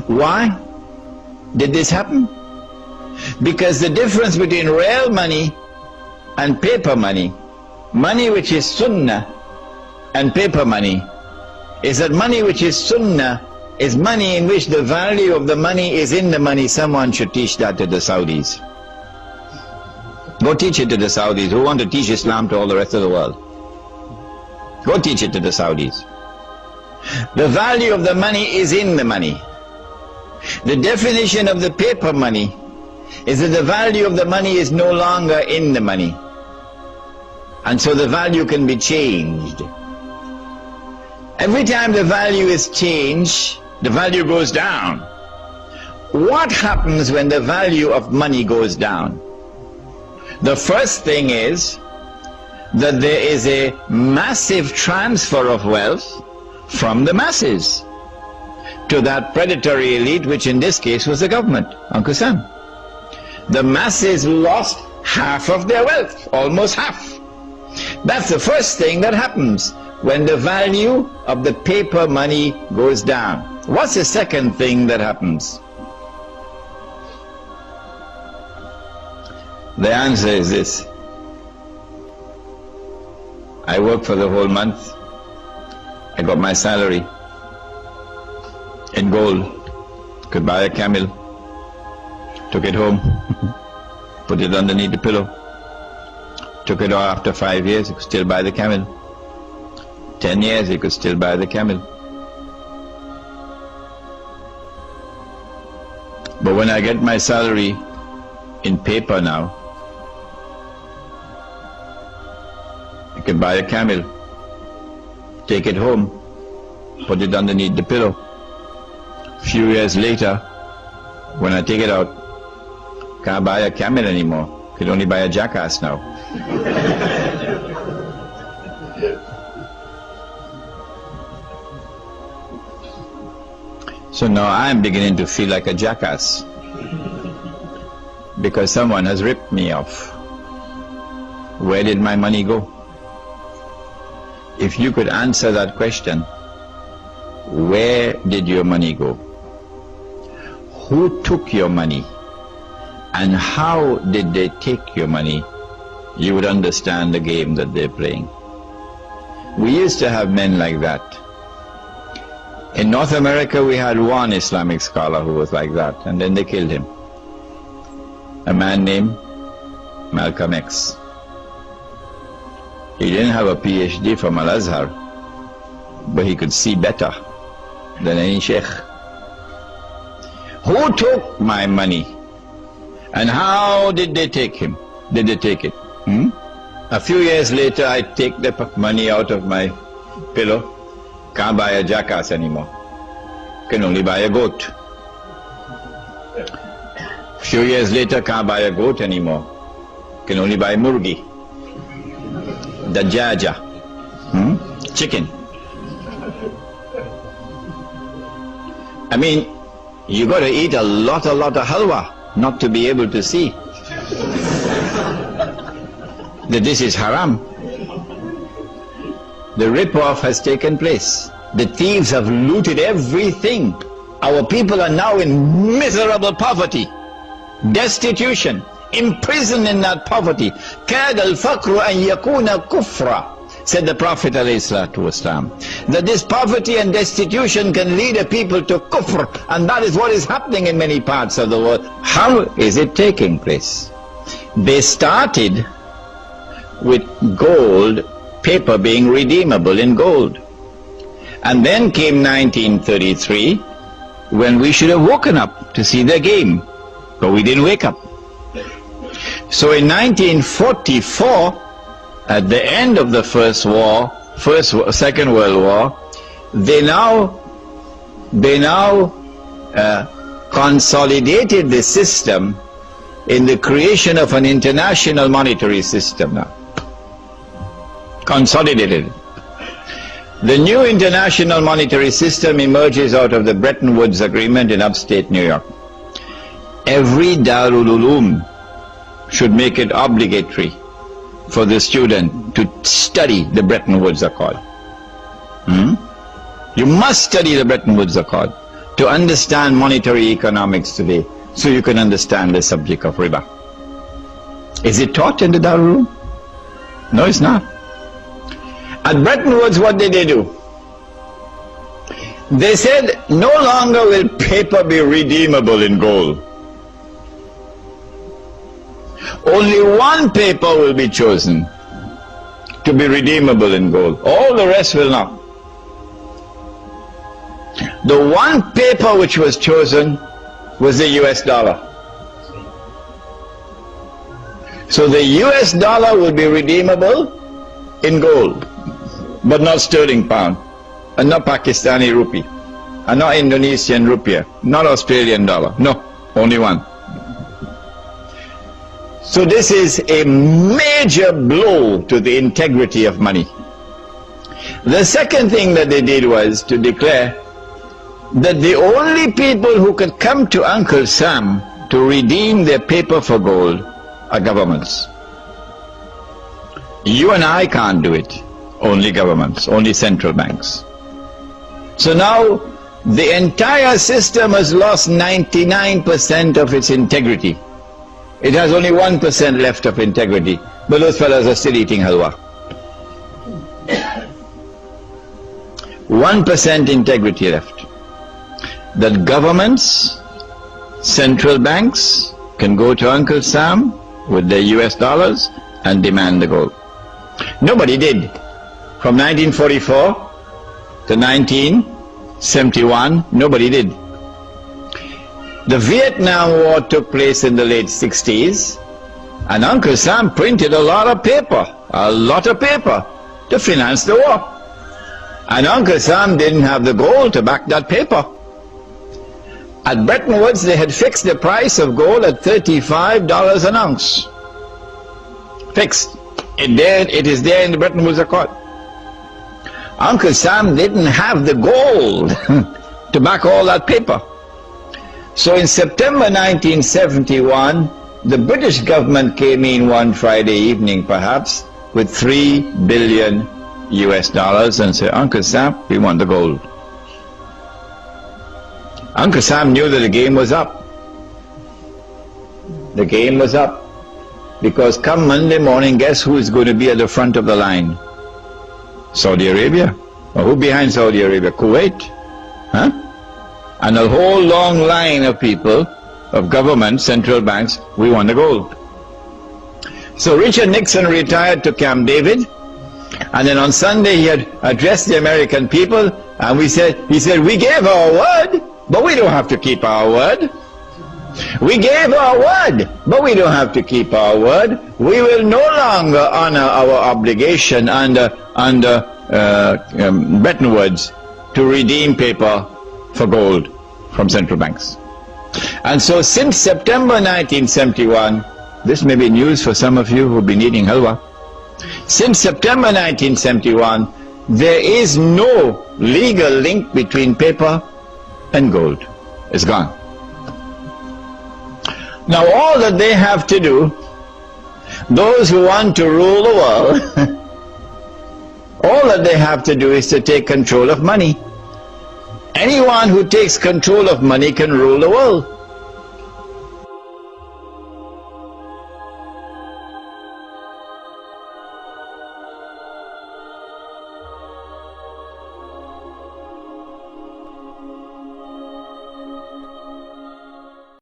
Why did this happen? Because the difference between real money and paper money, money which is sunnah and paper money, is that money which is sunnah is money in which the value of the money is in the money. Someone should teach that to the Saudis. Go teach it to the Saudis who want to teach Islam to all the rest of the world. Go teach it to the Saudis. The value of the money is in the money. The definition of the paper money is that the value of the money is no longer in the money. And so the value can be changed. Every time the value is changed, the value goes down. What happens when the value of money goes down? The first thing is that there is a massive transfer of wealth from the masses to that predatory elite, which in this case was the government, Uncle Sam. The masses lost half of their wealth, almost half. That's the first thing that happens when the value of the paper money goes down. What's the second thing that happens? The answer is this. I worked for the whole month. I got my salary in gold. Could buy a camel. Took it home. Put it underneath the pillow. Took it off after 5 years. You could still buy the camel. 10 years, you could still buy the camel. But when I get my salary in paper now, I can buy a camel, take it home, put it underneath the pillow. A few years later, when I take it out, can't buy a camel anymore. Could only buy a jackass now. So now I'm beginning to feel like a jackass because someone has ripped me off. Where did my money go? If you could answer that question, where did your money go? Who took your money? And how did they take your money? You would understand the game that they're playing. We used to have men like that. In North America we had one Islamic scholar who was like that, and then they killed him. A man named Malcolm X. He didn't have a PhD from Al-Azhar, but he could see better than any sheikh. Who took my money? And how did they take him? Did they take it? A few years later I take the money out of my pillow. Can't buy a jackass anymore. Can only buy a goat. A few years later, can't buy a goat anymore. Can only buy murgi. Dajaja. Chicken. I mean, you got to eat a lot of halwa not to be able to see that this is haram. The rip-off has taken place. The thieves have looted everything. Our people are now in miserable poverty, destitution, imprisoned in that poverty. كَادَ الْفَقْرُ أَنْ يَكُونَ كُفْرًا, said the Prophet ﷺ, that this poverty and destitution can lead a people to kufr, and that is what is happening in many parts of the world. How is it taking place? They started with gold, paper being redeemable in gold. And then came 1933, when we should have woken up to see the game, but we didn't wake up. So in 1944, at the end of the Second World War, they now consolidated the system in the creation of an international monetary system now. Consolidated. The new international monetary system emerges out of the Bretton Woods Agreement in upstate New York. Every Darul Uloom should make it obligatory for the student to study the Bretton Woods Accord. You must study the Bretton Woods Accord to understand monetary economics today, so you can understand the subject of riba. Is it taught in the Darul Room? No, it's not. At Bretton Woods, what did they do? They said, no longer will paper be redeemable in gold. Only one paper will be chosen to be redeemable in gold. All the rest will not. The one paper which was chosen was the US dollar. So the US dollar will be redeemable in gold, but not sterling pound, and not Pakistani rupee, and not Indonesian rupiah, not Australian dollar. No, only one. So this is a major blow to the integrity of money. The second thing that they did was to declare that the only people who could come to Uncle Sam to redeem their paper for gold are governments. You and I can't do it. Only governments, only central banks. So now the entire system has lost 99% of its integrity. It has only 1% left of integrity, but those fellows are still eating halwa. 1% integrity left. That governments, central banks can go to Uncle Sam with their US dollars and demand the gold. Nobody did. From 1944 to 1971, nobody did. The Vietnam War took place in the late 60s, and Uncle Sam printed a lot of paper to finance the war. And Uncle Sam didn't have the gold to back that paper. At Bretton Woods, they had fixed the price of gold at $35 an ounce. Fixed. It is there in the Bretton Woods Accord. Uncle Sam didn't have the gold to back all that paper. So in September 1971, the British government came in one Friday evening perhaps with $3 billion and said, Uncle Sam, we want the gold. Uncle Sam knew that the game was up. The game was up. Because come Monday morning, guess who is going to be at the front of the line? Saudi Arabia. Or who behind Saudi Arabia? Kuwait. Huh? And a whole long line of people, of government, central banks, we want the gold. So Richard Nixon retired to Camp David, and then on Sunday he had addressed the American people, and he said, we gave our word, but we don't have to keep our word. We gave our word, but we don't have to keep our word. We will no longer honor our obligation under Bretton Woods to redeem paper for gold from central banks. And so since September 1971, this may be news for some of you who have been eating halwa, since September 1971, there is no legal link between paper and gold. It's gone. Now all that they have to do, those who want to rule the world, all that they have to do is to take control of money. Anyone who takes control of money can rule the world.